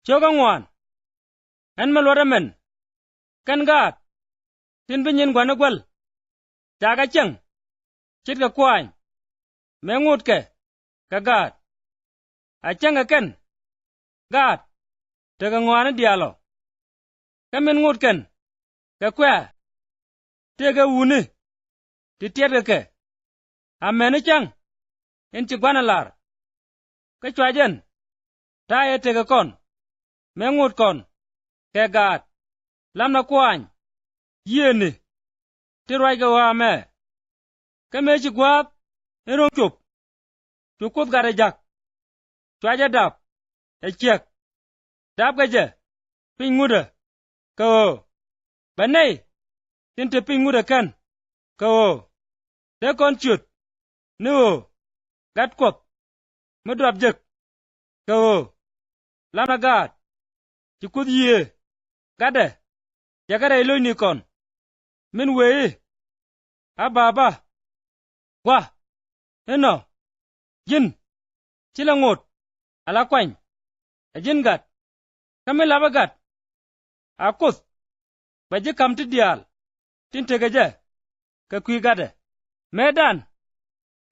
choga ngwan en malwara men kan gat tin binyin gwana gwal taga chang chit ka kwany me ngut ke ka gat a changa ken gat taga ngwana dialo ka men ngut ken ka kwa tega wuni ti tiedga ke a meni chang en chi gwana lar ka chwajen ta ye tega kon me ngut kon ke gat lam na kwany yeni ti rwai ga wa me ka me chi gwap en rong chukut gare jak chwaje dap e chek dap ga je pin nguda ko banei tin te pin nguda kan ko te kon chut no gat kop me drap jek ko lam na gat chukut ye gade jagare loy ni kon min we ababa wa eno jin chilangot ala kwany ajin gat kame laba gat akus baje kam ti dial tin tegeje ka kwi gade medan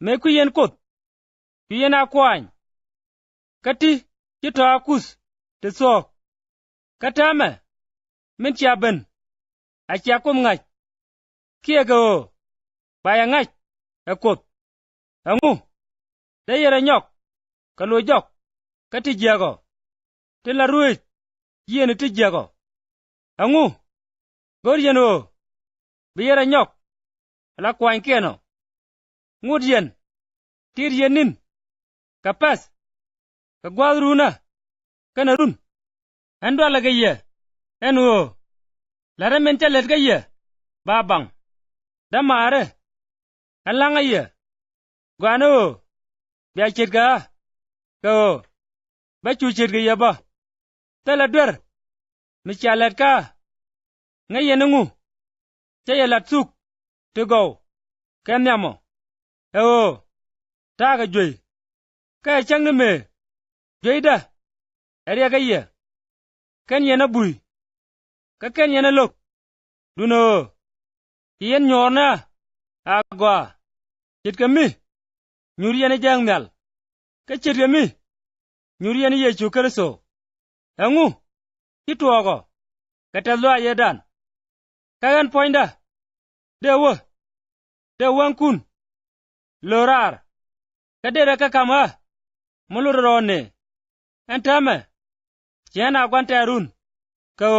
me ku yen kut ku yen akwany kati kito akus te sok katame min chiaben achia kum ngach kiego baya ngach akut angu de yere nyok ka lo jok ka ti jego ti la ruit yen ti jego angu gor yen o bi yere nyok la kwany keno ngut yen tir yenin ka pas ka gwal runa kana run ando la ga ye enu la remen telet ga ye babang da mare alanga ye gwano bia chirga ko ba chu chirga ye ba tela dwer mi chalet ka ngaye nungu che ye lat suk to go kenyamo ta ga joi ka chang ne me joi da eri ga ye ken ye na bui ka ken ye na lok duno yen nyorna agwa chit ka mi nyuri ye na jang nal ka chit ka mi nyuri ye na ye chu kerso angu kitwogo ka ta lo ye dan ka gan poinda de wan kun lorar ka de ka kama mulurone antame jena gwante arun ko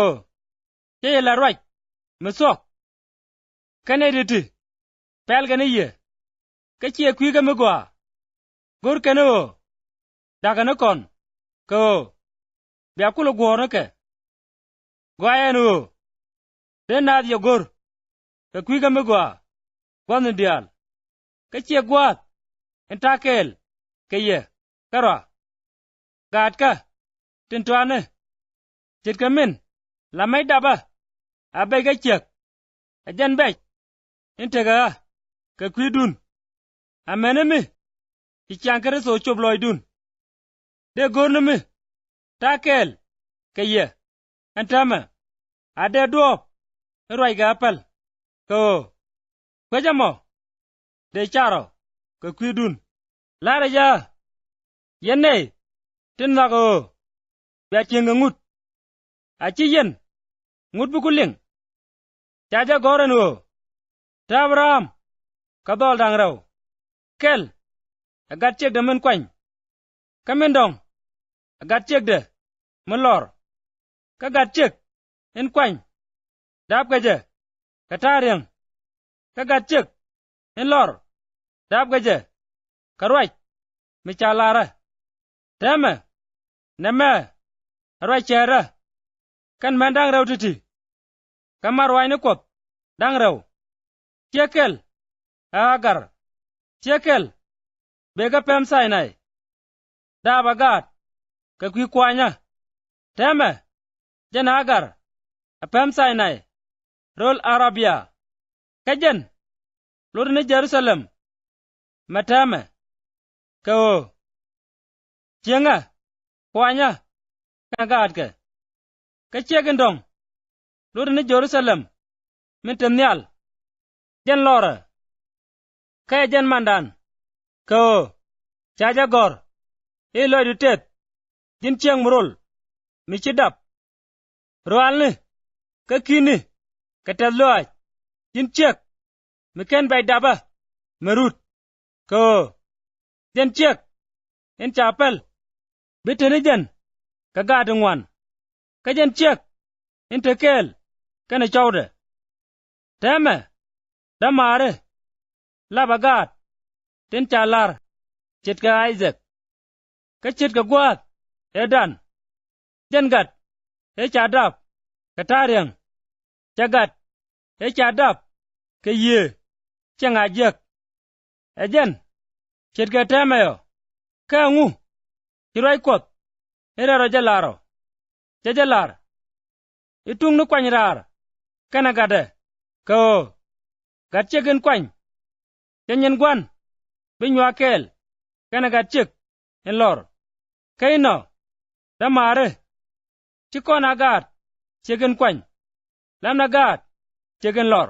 ye la raj mesok kane diti pel gane ye ka chie kwi ga megwa gor kane o daga na kon ko bia kulo gworo ke gwayeno de nad yo gor ka kwi ga megwa gwan dial ka chie gwat entakel ke ye kara gad ka tintwane chit ka min la mai daba abe ga chek ajan bech intega ka kwi dun amenemi ti chankere so chob loy dun de gornemi takel ke ye antama ade duop roi ga apal ko kwajamo de charo ka kwi dun lara ja yenne tin nago bia chenga ngut achi yen ngut bukuling chaja goren o tabram kadol dang raw kel agat chek de men kwany kamendong agat chek de melor ka gat chek en kwany dap gaje katariang ka gat chek en lor dap gaje karwai mi chalara teme neme arwai chera kan mandang raw titi kamar wai ne kop dang raw chekel agar chekel bega pem sainai daba gat ka kwi kwanya teme jen agar a pem sainai rol arabia kajen lor ne jerusalem matame ko chenga kwanya kana gaat ka chegin dong lut ni Jerusalem min temnial jen lora kaya jen mandan ko chaja gor e loy du tet jin cheng murul mi chidap roal ni ka kini ka tet loy jin chek mi ken bay daba merut ko jen chek en chapel bitene jen ka gaat ngwan ka jen chek en tekel kana chawde teme damare labagat ten chalar chit ka Isaac ka chit ka gwat edan jengat e chadap ka tariang chagat e chadap ka ye changa jek ejen chit ka temayo ka ngu chirai kot eraro jalaro jajalar itung nu kwanyrar kana gade ko gat chegen kwany janyen gwan binywa kel kana gat chek en lor kaino damare chikon agat chegen kwany lamna gat chegen lor